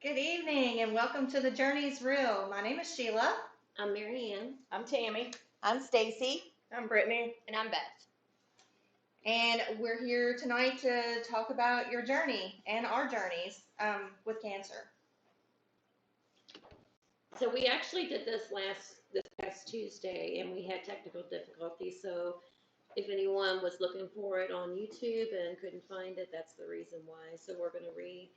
Good evening and welcome to The Journey's Real. My name is Sheila. I'm Mary Ann. I'm Tammy. I'm Stacy. I'm Brittany. And I'm Beth. And we're here tonight to talk about your journey and our journeys with cancer. So we actually did this past Tuesday, and we had technical difficulties. So if anyone was looking for it on YouTube and couldn't find it, that's the reason why. So we're going to recreate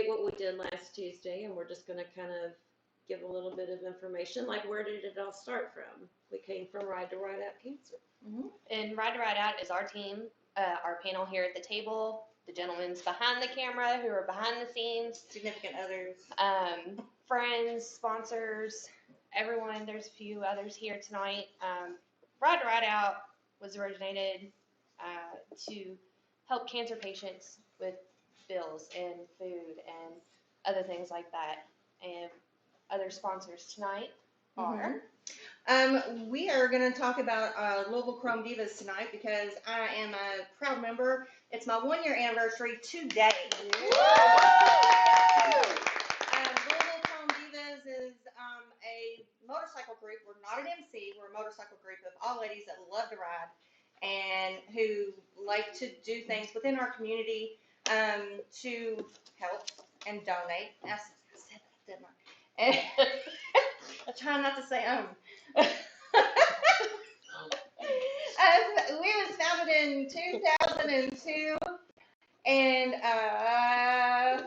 what we did last Tuesday, and we're just going to kind of give a little bit of information, like where did it all start from? We came from Ride to Ride Out Cancer. Mm-hmm. And Ride to Ride Out is our team, our panel here at the table, the gentlemen's behind the camera who are behind the scenes, significant others, friends, sponsors, everyone. There's a few others here tonight. Ride to Ride Out was originated to help cancer patients with bills and food and other things like that. And other sponsors tonight are? We are going to talk about Louisville Chrome Divas tonight because I am a proud member. It's my 1-year anniversary today. Louisville Chrome Divas is a motorcycle group. We're not an MC. We're a motorcycle group of all ladies that love to ride and who like to do things within our community to help and donate. I said that, didn't I? I try not to say we was founded in 2002 and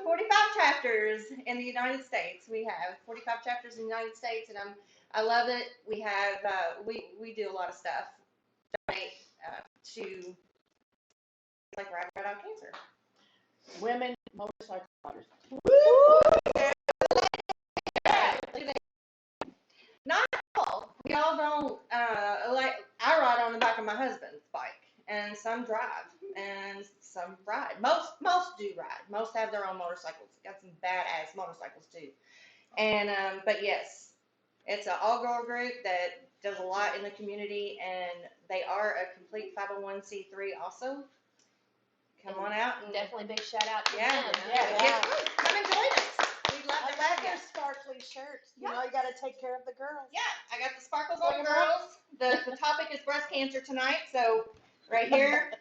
45 chapters in the United States. We have 45 chapters in the United States, and I love it. We have we do a lot of stuff donate to like Ride Out Cancer. Women motorcycle riders. Not all. We all don't like. I ride on the back of my husband's bike, and some drive, and some ride. Most do ride. Most have their own motorcycles. Got some badass motorcycles too. And but yes, it's an all-girl group that does a lot in the community, and they are a complete 501c3 also. Come on out. And definitely big shout out to them. Yeah. Come and join us. We'd love to have you. Sparkly shirts. You know, you got to take care of the girls. Yeah, I got the sparkles on girls. The topic is breast cancer tonight, so right here,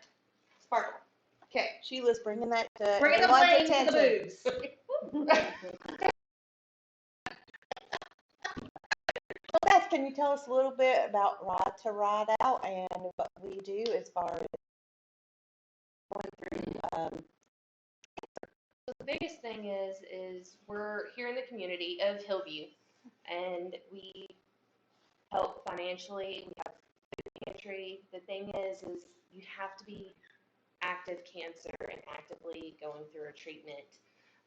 sparkle. Okay. Sheila's bringing that to Bringing the flame to the boobs. Beth, can you tell us a little bit about Ride to Ride Out and what we do as far as going through? So the biggest thing is we're here in the community of Hillview, and we help financially. We have food pantry. The thing is you have to be active cancer and actively going through a treatment.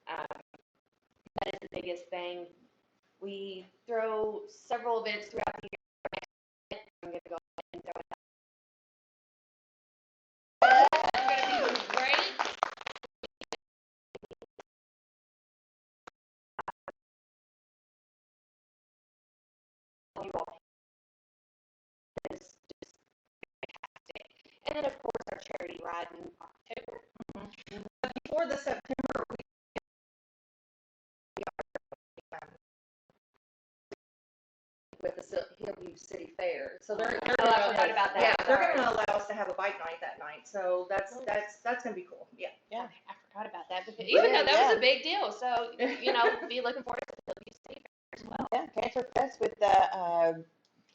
That is the biggest thing. We throw several events throughout the year. I'm going to go ahead and throw it out. It's going to be great. You all is just fantastic. And then, of course, our charity ride in October. Before the September, with the Hillview City Fair, so they're I forgot about that. Yeah, they're going to allow us to have a bike night that night, so that's going to be cool. Yeah. I forgot about that, because even though that was a big deal, so be looking forward to the Hillview City Fair as well. Yeah, Cancer Fest with the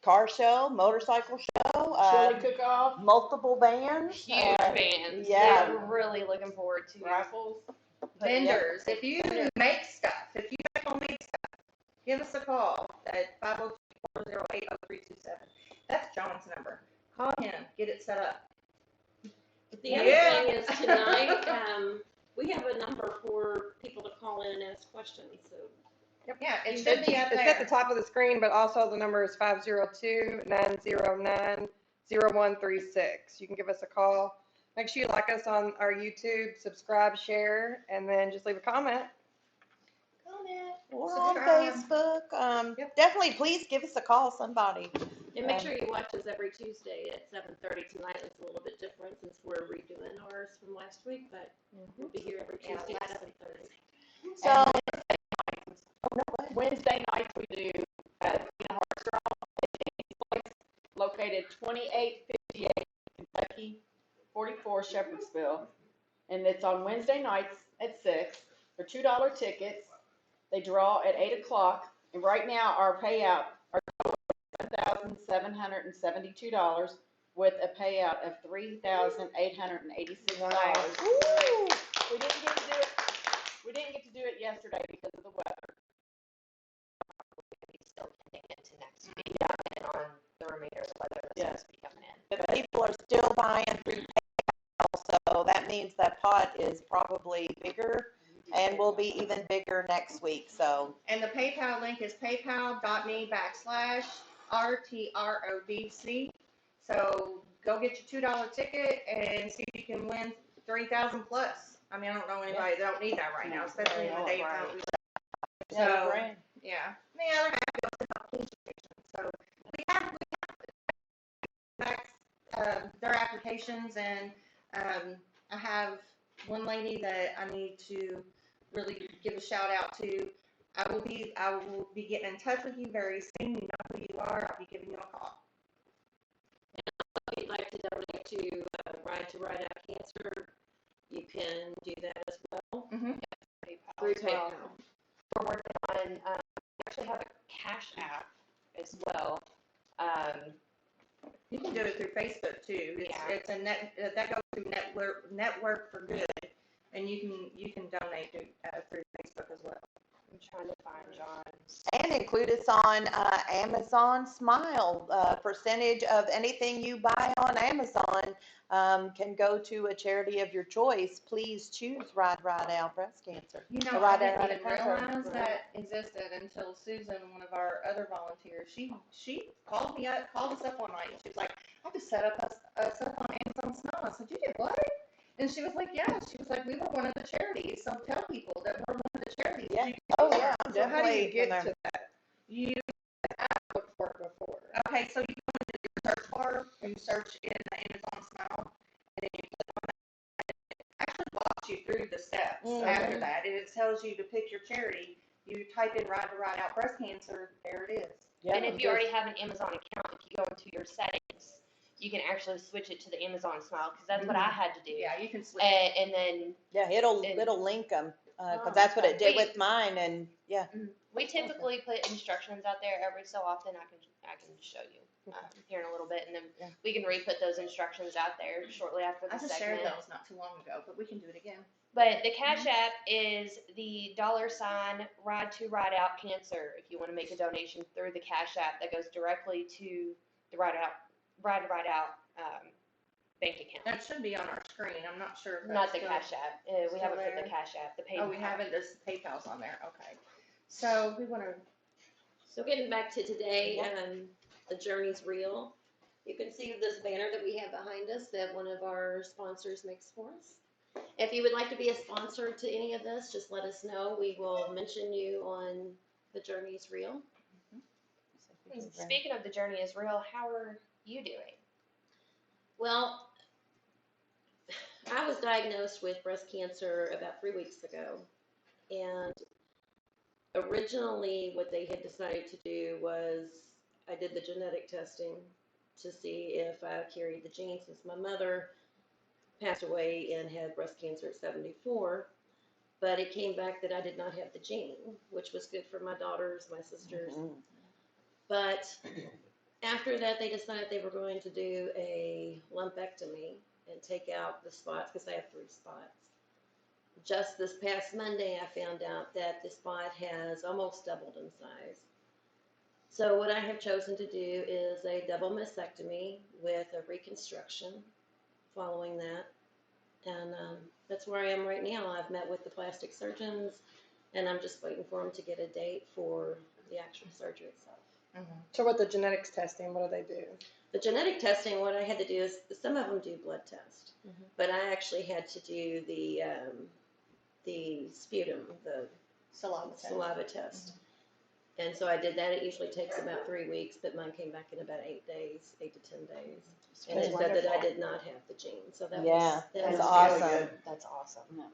car show, motorcycle show, Chili cook-off. multiple bands. Huge bands. Yeah. We're really looking forward to Raffles. Vendors, if you make stuff, if you make homemade stuff, give us a call at 502-408-0327. That's John's number. Call him, get it set up. But the other thing is tonight, we have a number for people to call in and ask questions. So Yeah, it should be up It's there. at the top of the screen, but also the number is 502-909-0136. You can give us a call. Make sure you like us on our YouTube, subscribe, share, and then just leave a comment. We're on Facebook. Definitely, please give us a call, somebody. and make sure you watch us every Tuesday at 7:30 tonight. It's a little bit different since we're redoing ours from last week, but we'll be here every Tuesday at 7:30. So Wednesday nights we do Tina Hart's Draw at Janie's Place, located 2858 Kentucky 44 Shepherdsville. And it's on Wednesday nights at 6 for $2 tickets. They draw at 8 o'clock. And right now our payout are $7,772 with a payout of $3,886. Woo! We didn't get to do it. We didn't get to do it yesterday because of the weather. Still getting into next week, depending on the remainder of the weather that's Yeah. supposed to be coming in. But people are still buying through PayPal, so that means that pot is probably bigger and will be even bigger next week, so. And the PayPal link is paypal.me/RTRODC. So go get your $2 ticket and see if you can win 3,000 plus. I mean, I don't know anybody that don't need that right now, especially in the daytime. So, yeah. The other half goes to help police stations. So we have back, their applications, and I have one lady that I need to really give a shout out to. I will be getting in touch with you very soon. You know who you are. I'll be giving you a call. If you'd like to donate to Ride to Ride Out Cancer, you can do that as well Mm-hmm. through PayPal. We're working on, we actually have a cash app as well. You can do it through Facebook too. It's a that goes through Network for Good, and you can donate through Facebook as well. I'm trying to find John's. And include us on Amazon Smile. Percentage of anything you buy on Amazon can go to a charity of your choice. Please choose Ride Out Breast Cancer. You know, Ride I Out didn't even Cancer. realize that existed until Susan, one of our other volunteers, she called us up one night, and she was like, I just set us up on Amazon Smile. I said, you did what? And she was like, yeah. She was like, we were one of the charities, so tell people that we're one of the charities. Yeah. You Oh, can- yeah. So how do you Definitely get gonna- to that? You Look for it before. okay? So you go into your search bar and you search in the Amazon Smile, and then you click on that. It actually walks you through the steps after that, and it tells you to pick your charity. You type in Ride to Ride Out Breast Cancer. There it is. Yeah, And if you already have an Amazon account, if you go into your settings, you can actually switch it to the Amazon Smile, because that's what I had to do. Yeah, you can switch. And then yeah, it'll link them because that's what it did with mine, and yeah. we typically put instructions out there every so often. I can show you here in a little bit, and then Yeah. we can re-put those instructions out there shortly after the I just segment. shared those not too long ago, but we can do it again. But the Cash App is the $ Ride to Ride Out Cancer. If you want to make a donation through the Cash App, that goes directly to the Ride to Ride Out bank account. That should be on our screen. I'm not sure. If Not the that's Cash App. We still haven't put there? the Cash App. The PayPal. Oh, we haven't. This PayPal's on there. Okay. So we want to. So getting back to today, the Journey's Real. You can see this banner that we have behind us that one of our sponsors makes for us. If you would like to be a sponsor to any of this, just let us know. We will mention you on the Journey's Real. Speaking of the Journey is Real, how are you doing? Well, I was diagnosed with breast cancer about 3 weeks ago. And originally what they had decided to do was I did the genetic testing to see if I carried the gene, since my mother passed away and had breast cancer at 74. But it came back that I did not have the gene, which was good for my daughters, my sisters. But after that, they decided they were going to do a lumpectomy and take out the spots, because I have 3 spots. Just this past Monday, I found out that the spot has almost doubled in size. So what I have chosen to do is a double mastectomy with a reconstruction following that. And that's where I am right now. I've met with the plastic surgeons, and I'm just waiting for them to get a date for the actual surgery itself. So with the genetics testing, what do they do? The genetic testing, what I had to do is, some of them do blood test, but I actually had to do the sputum, the saliva test. And so I did that. It usually takes about 3 weeks, but mine came back in about 8 days, 8 to 10 days. And it said that I did not have the gene. So that Yeah, was, that that's was awesome. Really good. That's awesome. Right.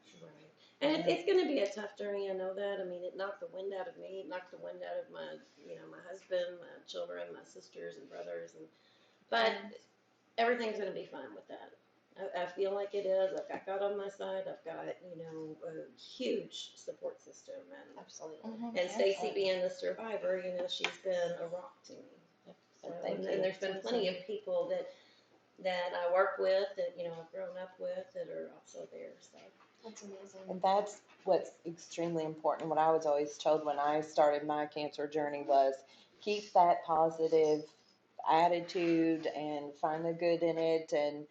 And it's gonna be a tough journey, I know that. I mean, it knocked the wind out of me, it knocked the wind out of my, my husband, my children, my sisters and brothers, but everything's gonna be fine with that. I feel like it is. I've got God on my side. I've got, a huge support system, Absolutely. and Stacy being the survivor, she's been a rock to me. So, Thank and you. there's been plenty of people that I work with, that, I've grown up with, that are also there, so. That's amazing. And that's what's extremely important. What I was always told when I started my cancer journey was keep that positive attitude and find the good in it. And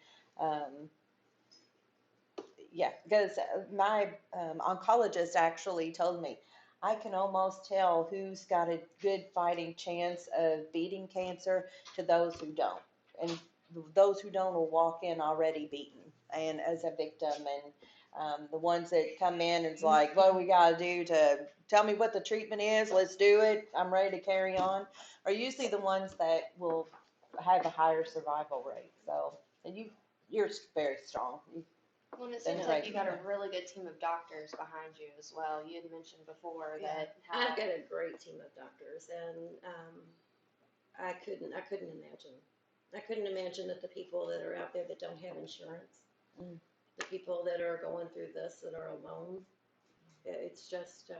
yeah, because my oncologist actually told me I can almost tell who's got a good fighting chance of beating cancer to those who don't. And those who don't will walk in already beaten and as a victim. And the ones that come in and it's like, what do we got to do to tell me what the treatment is? Let's do it. I'm ready to carry on. Are usually the ones that will have a higher survival rate. So, and you're very strong. Well, and it Then seems right. like you got a really good team of doctors behind you as well. You had mentioned before that I've got a great team of doctors, and I couldn't imagine. I couldn't imagine that the people that are out there that don't have insurance, the people that are going through this that are alone, it's just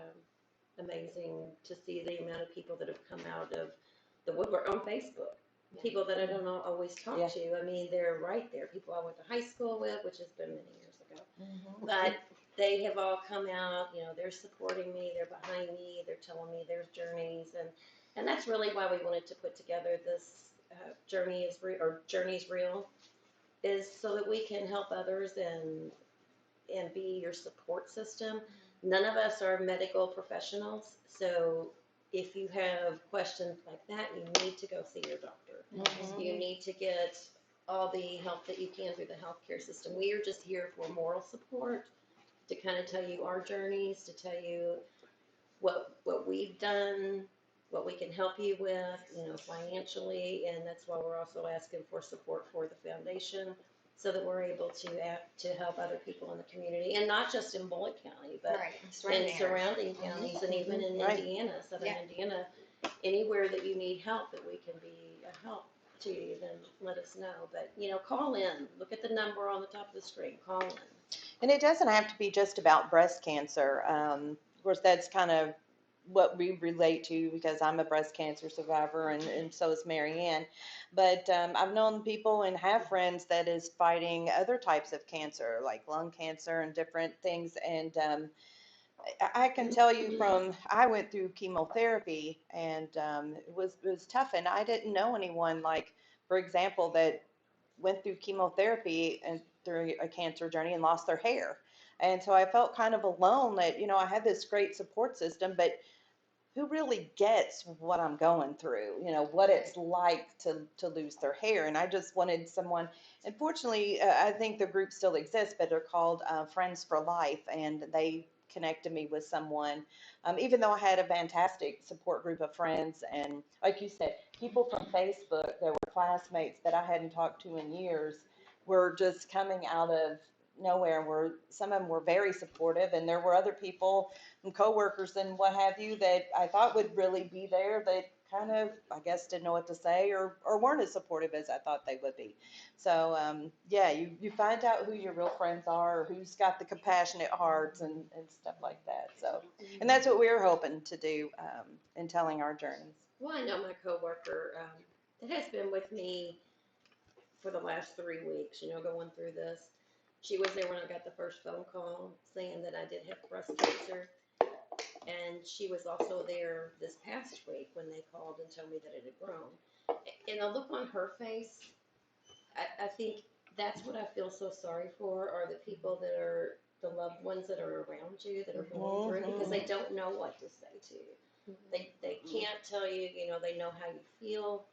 amazing to see the amount of people that have come out of the woodwork on Facebook. People that I don't always talk Yeah. to. I mean, they're right there. People I went to high school with, which has been many years ago. But they have all come out, they're supporting me, they're behind me, they're telling me their journeys, and that's really why we wanted to put together this Journeys Real, is so that we can help others and be your support system. None of us are medical professionals, so if you have questions like that, you need to go see your doctor. You need to get all the help that you can through the healthcare system. We are just here for moral support, to kind of tell you our journeys, to tell you what we've done, what we can help you with, financially, and that's why we're also asking for support for the foundation, so that we're able to help other people in the community, and not just in Bullitt County, but in surrounding counties, and even in Right. Indiana, southern Indiana, anywhere that you need help, that we can be a help to you, then let us know. But, call in, look at the number on the top of the screen, call in. And it doesn't have to be just about breast cancer. Of course, that's kind of what we relate to because I'm a breast cancer survivor and so is Mary Ann. But I've known people and have friends that is fighting other types of cancer, like lung cancer and different things. And I can tell you I went through chemotherapy and it was tough. And I didn't know anyone, like, for example, that went through chemotherapy and through a cancer journey and lost their hair. And so I felt kind of alone that, I had this great support system, but who really gets what I'm going through, what it's like to lose their hair. And I just wanted someone, unfortunately, I think the group still exists, but they're called Friends for Life. And they connected me with someone, even though I had a fantastic support group of friends. And like you said, people from Facebook that were classmates that I hadn't talked to in years were just coming out of nowhere. Some of them were very supportive, and there were other people and coworkers and what have you that I thought would really be there that kind of, I guess, didn't know what to say or weren't as supportive as I thought they would be. So, yeah, you find out who your real friends are, or who's got the compassionate hearts and stuff like that. So, and that's what we were hoping to do in telling our journeys. Well, I know my coworker that has been with me for the last 3 weeks, going through this. She was there when I got the first phone call saying that I did have breast cancer. And she was also there this past week when they called and told me that it had grown. And the look on her face, I think that's what I feel so sorry for, are the people that are the loved ones that are around you that are going through it, because they don't know what to say to you. They can't tell you, they know how you feel,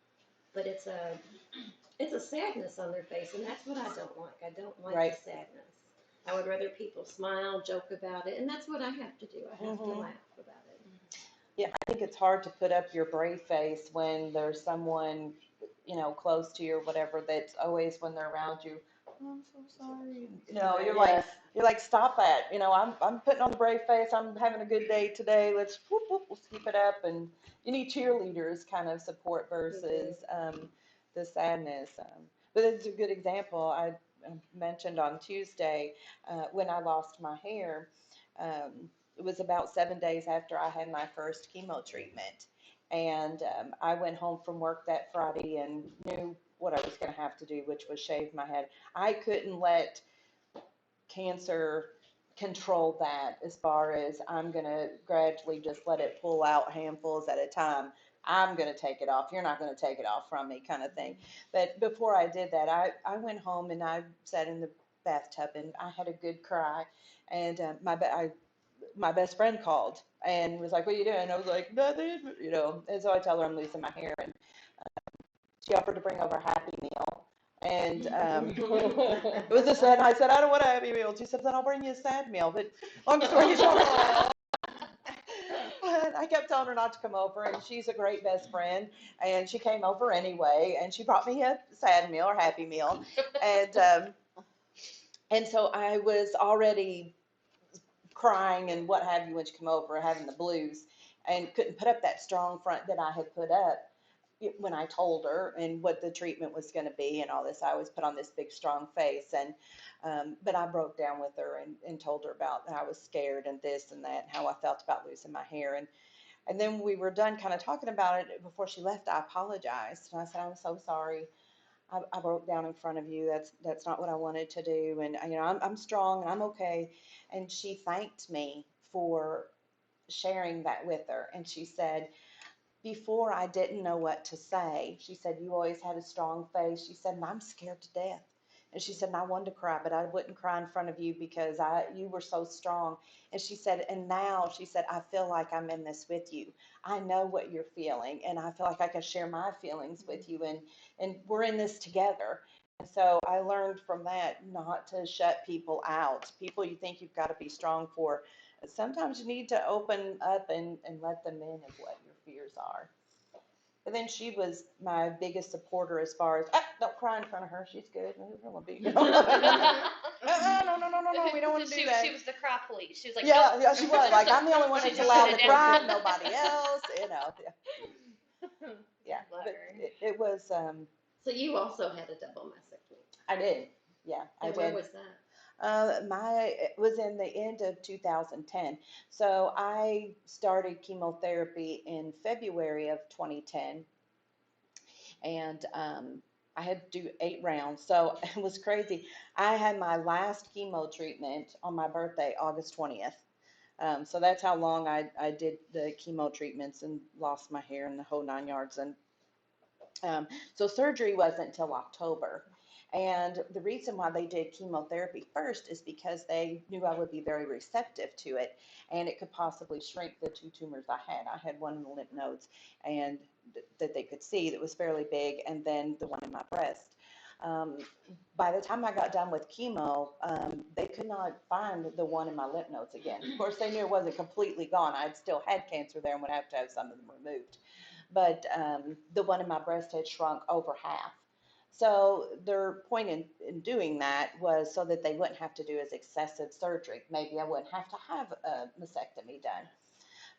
but it's a sadness on their face, and that's what I don't like. I don't like the sadness. I would rather people smile, joke about it, and that's what I have to do. I have to laugh about it. Yeah, I think it's hard to put up your brave face when there's someone, close to you or whatever, that's always, when they're around you, I'm so sorry. You're like, stop that. I'm putting on the brave face. I'm having a good day today. Let's whoop, whoop, let's keep it up. And you need cheerleaders kind of support versus the sadness. But it's a good example. I mentioned on Tuesday when I lost my hair. It was about 7 days after I had my first chemo treatment. And I went home from work that Friday and knew what I was going to have to do, which was shave my head. I couldn't let cancer control that as far as I'm going to gradually just let it pull out handfuls at a time. I'm going to take it off. You're not going to take it off from me, kind of thing. But before I did that, I went home and I sat in the bathtub and I had a good cry. And my best friend called and was like, "What are you doing?" I was like, "Nothing," And so I tell her I'm losing my hair, and she offered to bring over a Happy Meal. And it was a sad. I said, "I don't want a Happy Meal." She said, "Then I'll bring you a sad meal." But long story short, I kept telling her not to come over, and she's a great best friend, and she came over anyway, and she brought me a sad meal or Happy Meal, and so I was already crying and what have you when she came over, having the blues, and couldn't put up that strong front that I had put up when I told her and what the treatment was going to be and all this. I always put on this big strong face, and but I broke down with her and told her about how I was scared and this and that, and how I felt about losing my hair, and then we were done kind of talking about it. Before she left, I apologized and I said, "I'm so sorry. I broke down in front of you. That's not what I wanted to do, and I'm strong and I'm okay." And she thanked me for sharing that with her, and she said, "Before I didn't know what to say." She said, "You always had a strong face." She said, "And I'm scared to death." And she said, "And I wanted to cry, but I wouldn't cry in front of you because you were so strong." And she said, "And now," she said, "I feel like I'm in this with you. I know what you're feeling, and I feel like I can share my feelings with you, and we're in this together." And so I learned from that not to shut people out. People you think you've got to be strong for, sometimes you need to open up and let them in of what your fears are. And then she was my biggest supporter as far as, don't cry in front of her. She's good. No, we don't want to do that. She was the cry police. She was like, Yeah, nope. yeah, she was. Like, I'm the only one She that's just allowed shut to it down. cry, nobody else, Yeah, Love but her. it was, So you also had a double mastectomy. I did. Yeah, I And did. where was that? It was in the end of 2010. So I started chemotherapy in February of 2010, and I had to do 8 rounds. So it was crazy. I had my last chemo treatment on my birthday, August 20th. So that's how long I did the chemo treatments and lost my hair and the whole 9 yards. And so surgery wasn't until October. And the reason why they did chemotherapy first is because they knew I would be very receptive to it, and it could possibly shrink the 2 tumors I had. I had one in the lymph nodes and that they could see that was fairly big, and then the one in my breast. Um, by the time I got done with chemo, they could not find the one in my lymph nodes again. Of course, they knew it wasn't completely gone. I'd still had cancer there and would have to have some of them removed. But the one in my breast had shrunk over half. So their point in doing that was so that they wouldn't have to do as excessive surgery. Maybe I wouldn't have to have a mastectomy done.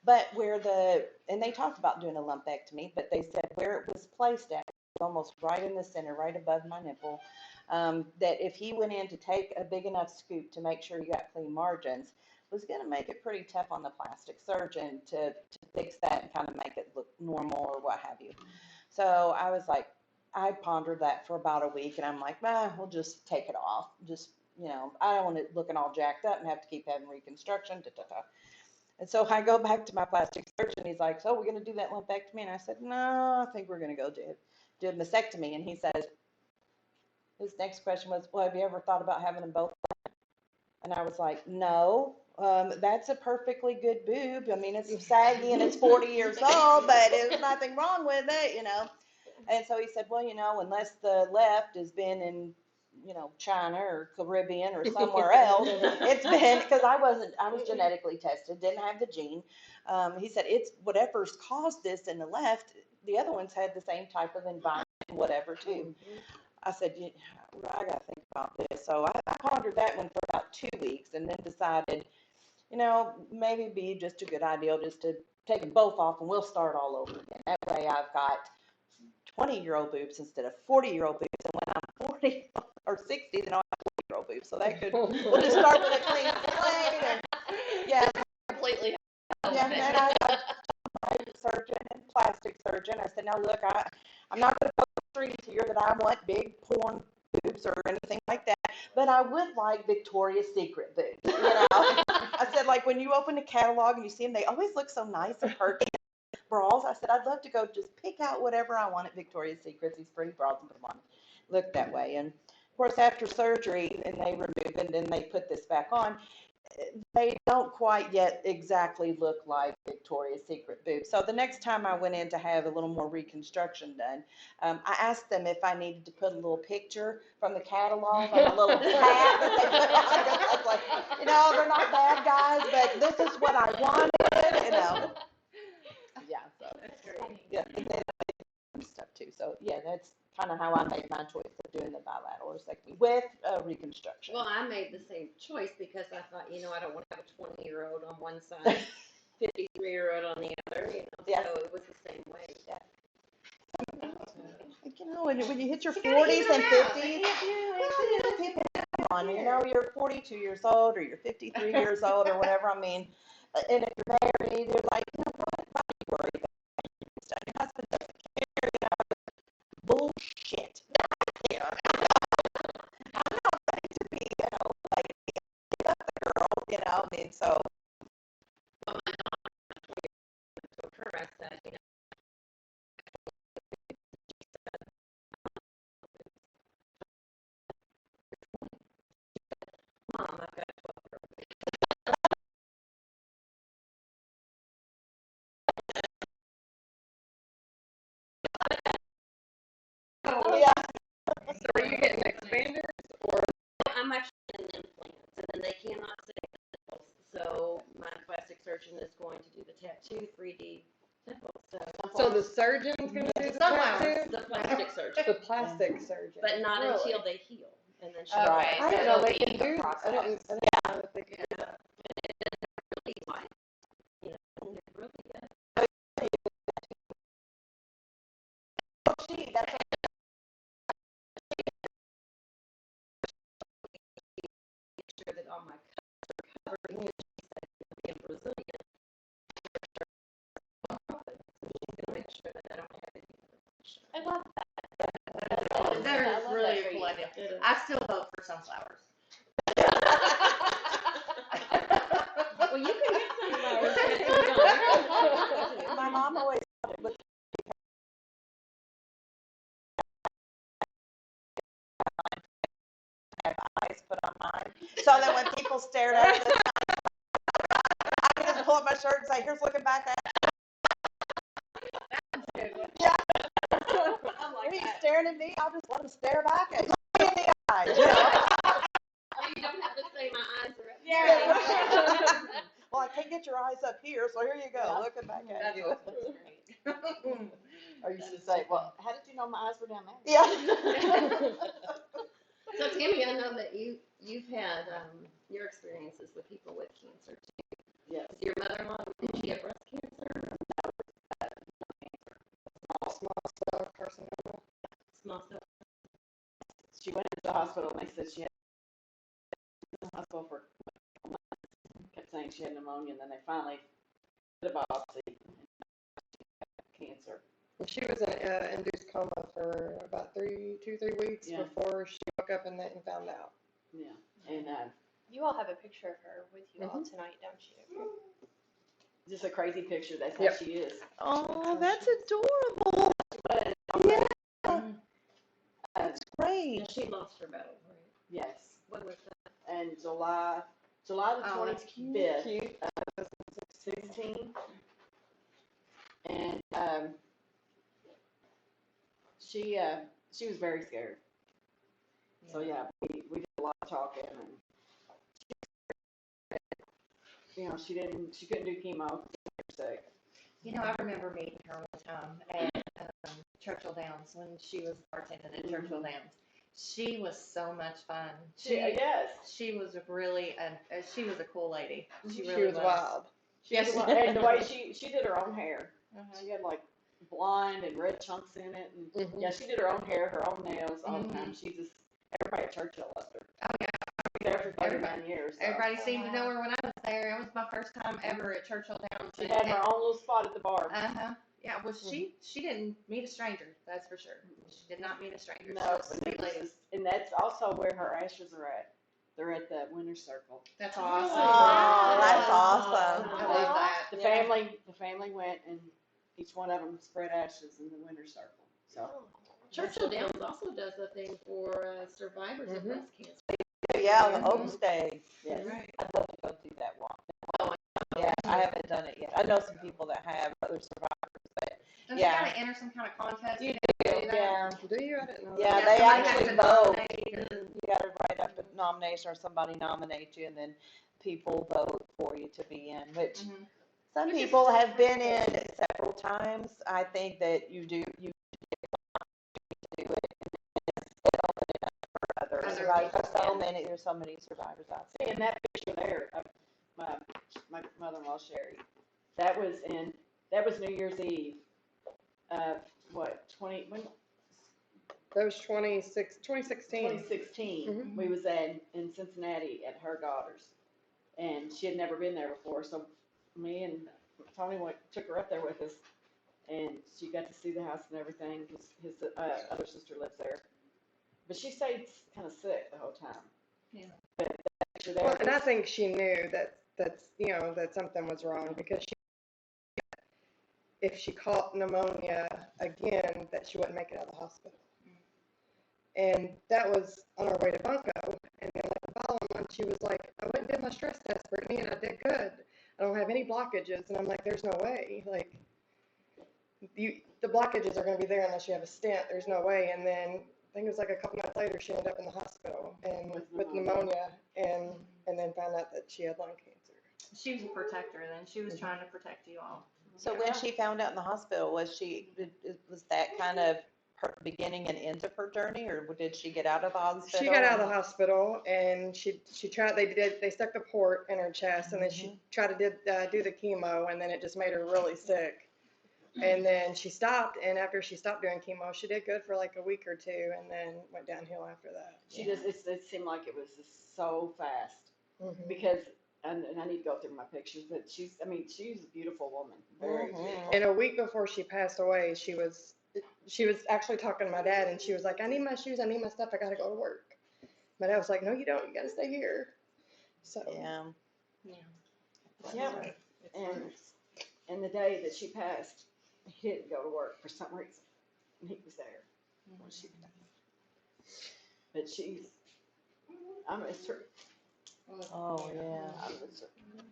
But and they talked about doing a lumpectomy, but they said where it was placed at, almost right in the center, right above my nipple, that if he went in to take a big enough scoop to make sure you got clean margins, was going to make it pretty tough on the plastic surgeon to fix that and kind of make it look normal or what have you. So I was like, I pondered that for about a week, and I'm like, we'll just take it off. Just, I don't want it looking all jacked up and have to keep having reconstruction. Da, da, da. And so I go back to my plastic surgeon. He's like, "So we're going to do that lumpectomy?" And I said, "No, I think we're going to go do a mastectomy." And he says, his next question was, "Well, have you ever thought about having them both?" And I was like, "No, that's a perfectly good boob. I mean, it's saggy and it's 40 years old, but there's nothing wrong with it, And so he said, "Well, unless the left has been in, China or Caribbean or somewhere else, it's been," because I was genetically tested, didn't have the gene. He said, "It's whatever's caused this in the left, the other ones had the same type of environment, whatever, too." I said, I gotta think about this. So I pondered that one for about 2 weeks and then decided, maybe it'd be just a good idea just to take them both off and we'll start all over again. That way I've got 20-year-old boobs instead of 40-year-old boobs. And when I'm 40 or 60, then I'll have 40-year-old boobs. So that could, we'll just start with a clean slate. And yeah, Completely. yeah. And then I my surgeon and plastic surgeon. I said, now look, I'm not going to go street here that I want big porn boobs or anything like that, but I would like Victoria's Secret boobs. I said, like when you open the catalog and you see them, they always look so nice and perky. Bras. I said, I'd love to go just pick out whatever I want at Victoria's Secret, these pretty bras, and put them on. Look that way. And of course, after surgery, and they remove it, and then they put this back on, they don't quite yet exactly look like Victoria's Secret boobs. So the next time I went in to have a little more reconstruction done, I asked them if I needed to put a little picture from the catalog on a little hat that they put on. 'Cause I was like, they're not bad guys, but this is what I wanted. Yeah, so yeah, and then stuff too. So yeah, that's kind of how I made my choice of doing the bilateral vasectomy with reconstruction. Well, I made the same choice because I thought, I don't want to have a 20-year-old on one side, 53-year-old on the other, Yes. So it was the same way. When you hit your You gotta 40s even and them out. 50s, Well, people on, you're 42 years old or you're 53 years old or whatever. I mean, and if you're married, you're like, what? Why do you worry about your husband doesn't care, bullshit. I'm not ready to be, like a girl, I mean, so. Well, my daughter told her, I said, Mom, I've got 12-year-old. Oh, Yeah. so are you getting expanders or? I'm actually in implants, and then they cannot say nipples. So my plastic surgeon is going to do the tattoo 3D nipples. So the surgeon's gonna do the tattoo? The plastic surgeon, The plastic surgeon. but not Really? until they heal, and then she Okay. Right. I didn't so know they it'll can be a do. I process. didn't know that they could do that. really like, they're really good. That's Make sure that all my cuts are covered. And she said, being Brazilian, she's gonna make sure that I don't have any. I love that. They're I love really that for cool you. idea. It is. I still vote for sunflowers. Well, you can get sunflowers. If you don't. my mom always wanted with have eyes put on mine. So that when people stared at it, I could just pull up my shirt and say, here's looking back at Yeah. When he's staring at me, I'll just let him stare back at me in the eyes. You don't have to say my eyes are up. Yeah. Well, I can't get your eyes up here, so here you go, Yeah. looking back at That's you. awesome. That's great. Or you should say, well, how did you know my eyes were down there? Yeah. So Tammy, I know that you've had your experiences with people with cancer too. Yes. Your mother-in-law, did she have breast cancer? Small cell carcinoma. Small cell. She went to the hospital and they said she had been in the hospital for a couple months. Kept saying she had pneumonia, and then they finally did a biopsy. Cancer. She was in induced coma for about 3 weeks Yeah. before she woke up and then found out. Yeah. And You all have a picture of her with you all tonight, don't you? just a crazy picture. That's Yep. how she is. Oh, that's adorable. Yeah. That's great. And she lost her battle, right? Yes. When was that? And July the Oh, that's 25th, Cute. 16. And she was very scared. So yeah, we did a lot of talking, and she couldn't do chemo. She was sick. I remember meeting her one time at Churchill Downs when she was bartending at Churchill Downs. She was so much fun. Yes. She was really, she was a cool lady. She She really was wild. Yes. And the way she did her own hair. Uh-huh. She had like blonde and red chunks in it, and Mhm. yeah, she did her own hair, her own nails all the time. Mhm. She just everybody at Churchill loved her. Oh yeah. She was there for 39 years. So. Everybody seemed to know her when I was there. It was my first time ever at Churchill Downs. She had her own little spot at the bar. Uh-huh. Yeah, well, she didn't meet a stranger, that's for sure. She did not meet a stranger. No, She was a and, sweet lady. and that's also where her ashes are at. They're at the Winter Circle. That's Oh, awesome. Oh, that's awesome. I love that. The Yeah. family went, and each one of them spread ashes in the Winter Circle. So Churchill Downs also does a thing for survivors of Mhm. breast cancer. Yeah, the Hope's Day. yes. Right. I'd love to go do that walk. Oh, Yeah, I haven't done it yet. I know some people that have, other survivors, but Don't Yeah. you gotta enter some kind of contest? You to do that? yeah. Do you? I didn't know. Yeah, that. they somebody has actually to vote. nominate and- You gotta write up a nomination or somebody nominates you and then people vote for you to be in, which Mhm. some Which is people still have been pretty in several times. I think that you do it and then open it up for others. Other Like, people, there's so many survivors out there. See, in that picture there of my mother-in-law Sherry, that was New Year's Eve. What 20 That was 2016. 2016. Mhm. We was in Cincinnati at her daughter's, and she had never been there before. So me and Tony took her up there with us, and she got to see the house and everything. His other sister lives there, but she stayed kind of sick the whole time. Yeah. But that picture Well, there, and I think she knew that something was wrong because if she caught pneumonia again, that she wouldn't make it out of the hospital. And that was on our way to Bunko. And then like the following month, she was like, I went and did my stress test, Brittany, and I did good. I don't have any blockages. And I'm like, there's no way. Like, the blockages are going to be there unless you have a stent. There's no way. And then I think it was like a couple months later, she ended up in the hospital and with pneumonia, and then found out that she had lung cancer. She was a protector then. She was trying to protect you all. So when she found out in the hospital, was that kind of her beginning and end of her journey, or did she get out of the hospital? She got out of the hospital and she tried. They stuck the port in her chest, and then she tried to do the chemo, and then it just made her really sick. And then she stopped, and after she stopped doing chemo, she did good for like a week or two, and then went downhill after that. she just it seemed like it was just so fast Mhm. because. And I need to go through my pictures, but she's a beautiful woman, very beautiful. And a week before she passed away, she was actually talking to my dad, and she was like, I need my shoes, I need my stuff, I gotta go to work. My dad was like, no, you don't, you gotta stay here. So Yeah. Yeah, and the day that she passed, he didn't go to work for some reason, and he was there when she passed. But I miss her. Oh yeah.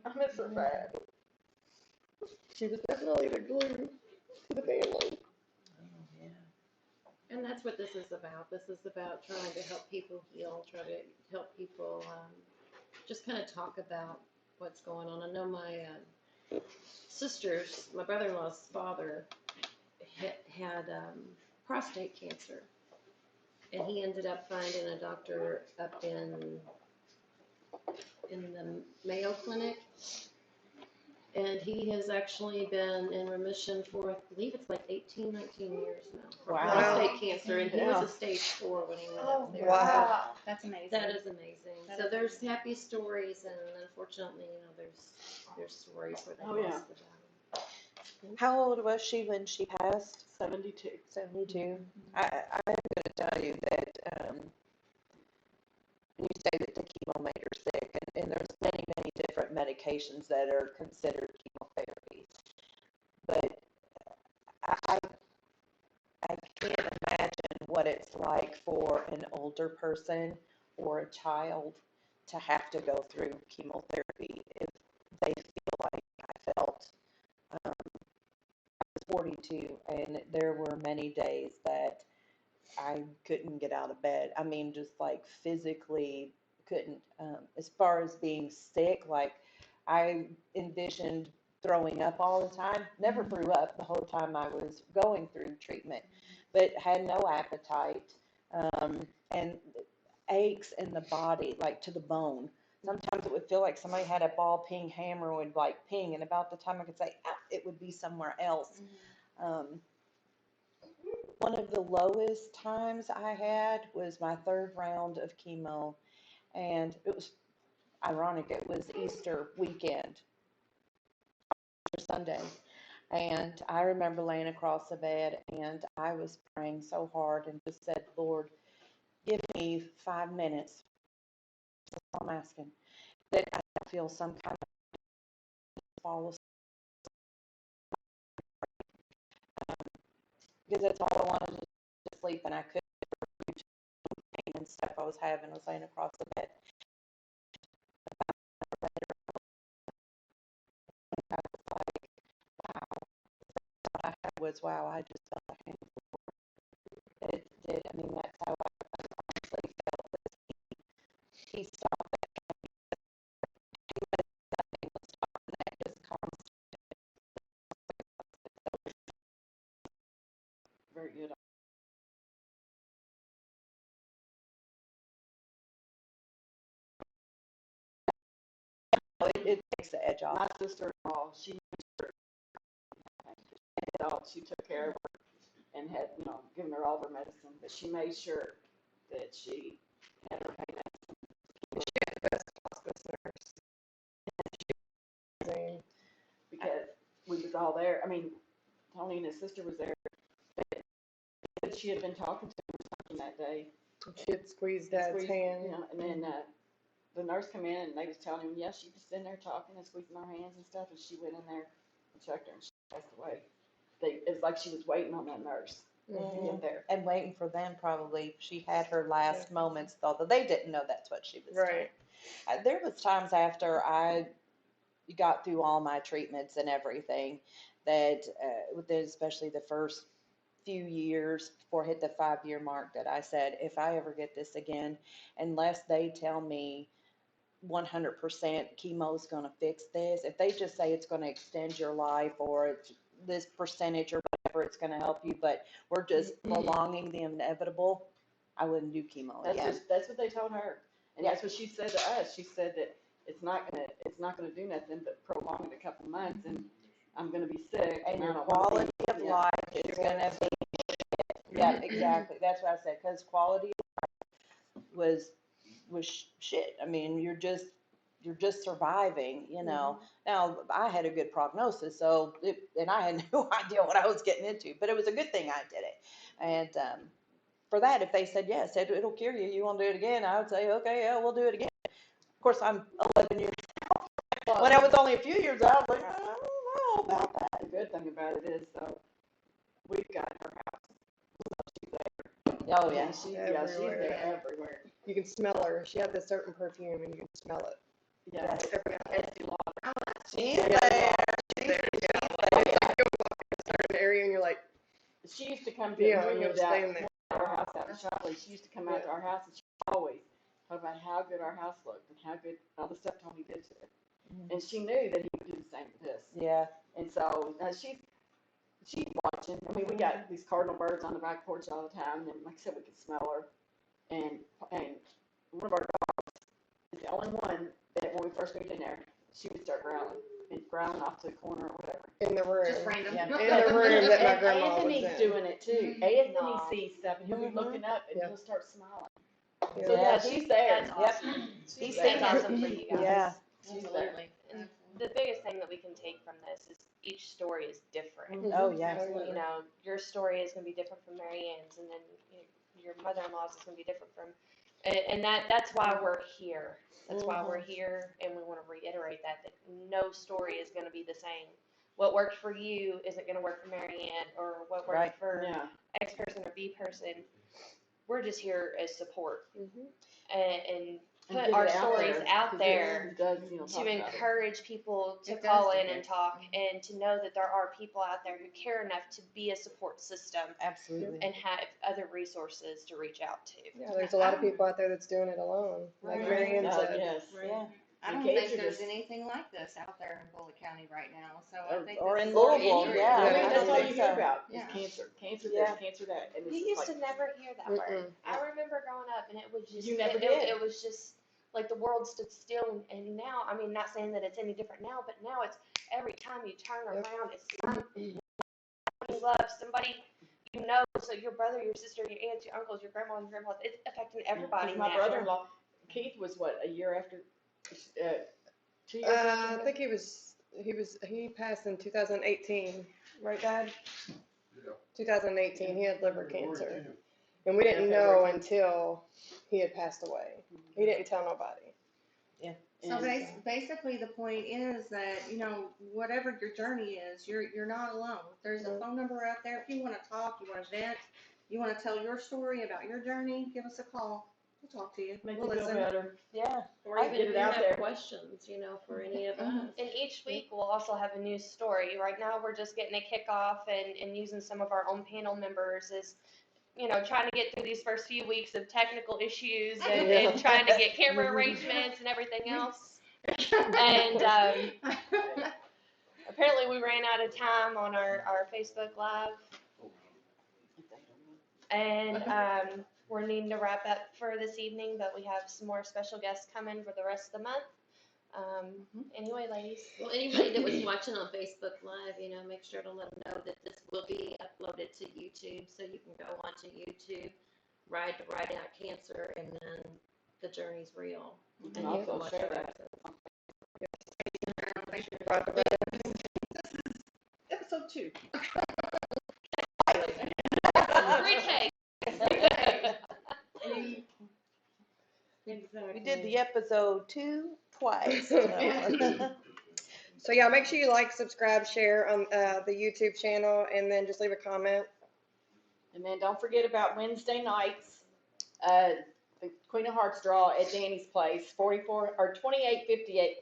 I miss her bad. she was definitely the glue to the family. And that's what this is about. This is about trying to help people heal, try to help people just kind of talk about what's going on. I know my my brother-in-law's father had prostate cancer, and he ended up finding a doctor up in the Mayo Clinic, and he has actually been in remission for, I believe it's like 18, 19 years now. For Wow. prostate cancer, and he was Yeah. a stage 4 when he went Oh, up there. Wow. That's amazing. That is amazing. That So is there's happy stories, and unfortunately, there's stories where they Oh, yeah. lost the battle. How old was she when she passed? 72. 72. I'm going to tell you that you say that the chemo made her sick, and there's many, many different medications that are considered chemotherapy. But I can't imagine what it's like for an older person or a child to have to go through chemotherapy if they feel like I felt. I was 42, and there were many days that I couldn't get out of bed. I mean, just like physically couldn't. As far as being sick, like I envisioned throwing up all the time. Never threw up the whole time I was going through treatment, but had no appetite. and aches in the body, like to the bone. Sometimes it would feel like somebody had a ball peen hammer and would like ping, and about the time I could say, ah, it would be somewhere else. One of the lowest times I had was my third round of chemo, and it was ironic. It was Easter weekend, Sunday, and I remember laying across the bed, and I was praying so hard and just said, Lord, give me 5 minutes. That's all I'm asking. That I feel some kind of fall asleep, because that's all I wanted to sleep, and I couldn't reach the pain and stuff I was having. I was laying across the bed. I was like, wow. What I had was, wow, I just felt like it did. I mean, that's how I honestly felt. He stopped that. Nothing was stopping that. Just constant. Very good. It takes the edge off. My sister-in-law, she took care of her and had, given her all of her medicine, but she made sure that she had her pain medicine. She had the best hospice nurse. Amazing. Because we was all there. I mean, Tony and his sister was there. But she had been talking to him or something that day. She had squeezed Dad's hand. And then the nurse come in and they was telling him, yeah, she was sitting there talking and squeezing her hands and stuff, and she went in there and checked her and she passed away. It was like she was waiting on that nurse to get there. And waiting for them probably. She had her last moments, although they didn't know that's what she was doing. Right. There was times after I got through all my treatments and everything that, especially the first few years before I hit the 5-year mark, that I said, if I ever get this again, unless they tell me 100% chemo is going to fix this, if they just say it's going to extend your life or it's this percentage or whatever, it's going to help you, but we're just prolonging the inevitable, I wouldn't do chemo again. That's what they told her, and that's what she said to us. She said that it's not gonna do nothing but prolong it a couple months, and I'm gonna be sick, And I your don't wanna quality of life is going to be, yeah, exactly. That's what I said, because quality of life was shit. I mean, you're just surviving, Now, I had a good prognosis, and I had no idea what I was getting into, but it was a good thing I did it. And for that, if they said, yes, it'll cure you, you won't do it again, I would say, okay, yeah, we'll do it again. Of course, I'm 11 years old. When I was only a few years old, I was like, I don't know about that. The good thing about it is, we've got her house. Oh, yeah. She's Everywhere. there everywhere. You can smell her. She had this certain perfume and you can smell it. Yeah. She's there. Like you'll walk in a certain area and you're like, She used to come to, yeah, we and you're moved out staying there. to our house out in Shopley. She used to come out to our house and she always talk about how good our house looked and how good all the stuff Tony did to it. And she knew that he would do the same to this. Yeah. And so she's watching. I mean, we got these cardinal birds on the back porch all the time, and like I said, we could smell her. And one of our dogs is the only one that when we first moved in there, she would start growling off to the corner or whatever. In the room. Just random. Yeah. In the room that my And grandma was Anthony's in. doing it too. Anthony sees stuff and he'll be looking up and he'll start smiling. So Yeah. she's there. That's awesome. She's That's there. awesome for you guys. Yeah. She's there. And the biggest thing that we can take from this is each story is different. Oh, yeah. You know, your story is going to be different from Mary Ann's, and then your mother-in-law's is going to be different from, and that's why we're here. That's why we're here, and we want to reiterate that no story is going to be the same. What worked for you isn't going to work for Mary Ann, or what worked Right. for Yeah. X person or B person. We're just here as support, and put get our it out stories there, out 'cause there it does, talk to about it. encourage people to It call does in do and that. talk, and to know that there are people out there who care enough to be a support system Absolutely. and have other resources to reach out to. Yeah, there's a lot of people out there that's doing it alone. Like Right. Mary Ann Oh, said. yes. Yeah. I And don't think cancer there's just- anything like this out there in Bullitt County right now, so I think or this in is Louisville, very yeah. I mean, Yeah, that's I all think you hear so. about, is Yeah. cancer, cancer Yeah. this, cancer that, and We it's used like, to never hear that word. I remember growing up and it was just, You never it, did. it was just like the world stood still and now, I mean, not saying that it's any different now, but now it's every time you turn Yep. around, it's somebody you love, somebody you know, so your brother, your sister, your aunts, your uncles, your grandma, your grandpa, it's affecting everybody 'cause now. my brother-in-law, Keith was what, a year after, 2 years I after? think he passed in 2018, right, Dad? 2018, he had liver cancer. And we didn't know until he had passed away. He didn't tell nobody. So And, basically, the point is that, you know, whatever your journey is, you're not alone. There's a phone number out there. If you want to talk, you want to vent, you want to tell your story about your journey, give us a call. We'll talk to you. Make We'll you feel listen. better. Yeah. Or I even get if it you out have there. questions, you know, for any of Mhm. us. And each week we'll also have a new story. Right now we're just getting a kickoff and using some of our own panel members as, you know, trying to get through these first few weeks of technical issues and trying to get camera arrangements and everything else. And apparently we ran out of time on our Facebook Live. And we're needing to wrap up for this evening, but we have some more special guests coming for the rest of the month. Anyway, ladies. Well, anybody that was watching on Facebook Live, you know, make sure to let them know that this will be uploaded to YouTube, so you can go onto YouTube, Ride to Ride Out Cancer, and then The Journey's Real. And you Also can watch share our that. episodes. Episode 2. Retake. Exactly. We did the episode 2 twice. So. So yeah, make sure you like, subscribe, share on the YouTube channel, and then just leave a comment. And then don't forget about Wednesday nights, the Queen of Hearts draw at Danny's Place, 2858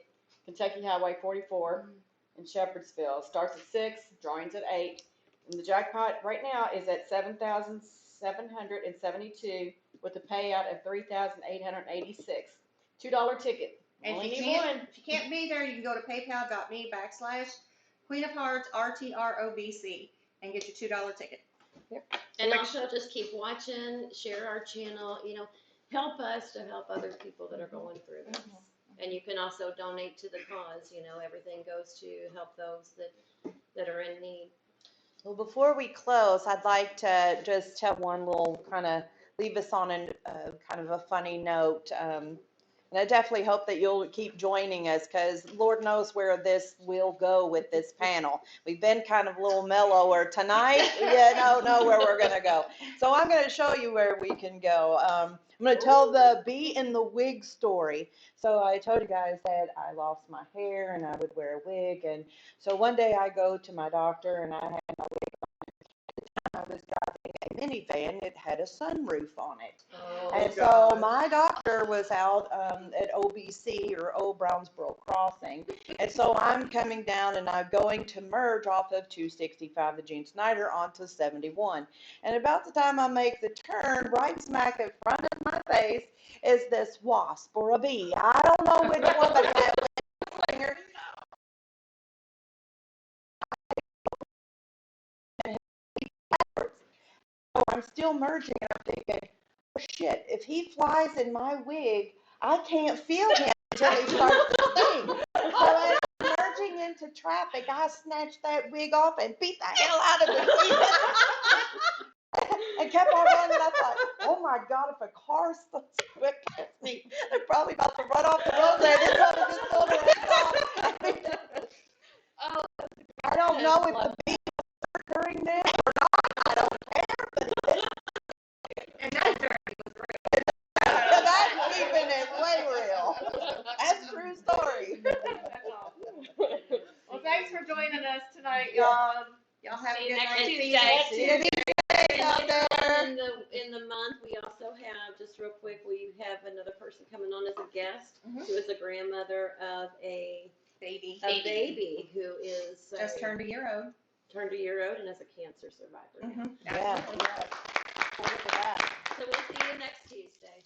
Kentucky Highway 44 in Shepherdsville. Starts at 6, drawings at 8. And the jackpot right now is at 7,772 with a payout of 3,886. $2 ticket. And Only if you need one. can't be there, you can go to paypal.me/Queen of Hearts RTROBC and get your $2 ticket. And also just keep watching, share our channel, you know, help us to help other people that are going through this. And you can also donate to the cause, you know, everything goes to help those that are in need. Well, before we close, I'd like to just have one little kind of leave us on a kind of a funny note. And I definitely hope that you'll keep joining us because Lord knows where this will go with this panel. We've been kind of a little mellower tonight. You don't know where we're going to go. So I'm going to show you where we can go. I'm going to tell the bee in the wig story. So I told you guys that I lost my hair and I would wear a wig. And so one day I go to my doctor and I had my wig on. I was driving a minivan. It had a sunroof on it. And so my doctor was out at OBC or Old Brownsboro Crossing. And so I'm coming down and I'm going to merge off of 265, the Gene Snyder, onto 71. And about the time I make the turn, right smack in front of my face is this wasp or a bee. I don't know which one, but it had finger. So I'm still merging and I'm thinking, oh shit, if he flies in my wig, I can't feel him until he starts to sting. So as I'm merging into traffic, I snatched that wig off and beat the hell out of the kid. And kept on running. I thought, oh my God, if a car starts quick past me, they're probably about to run off the road there. This one is just pulling her head off. I don't know if the bee was during this or not. I don't care, but And that journey was great. that's keeping it way real. That's a true story. Well, thanks for joining us tonight, y'all. Y'all have a See you good next night. Tuesday. See you Tuesday out And later there. on in the month, we also have, just real quick, we have another person coming on as a guest, Mhm. who is a grandmother of a Baby. baby who is Just turned a year old. turned a year old and is a cancer survivor. Mhm. Yeah. Absolutely. Look at that. So we'll see you next Tuesday.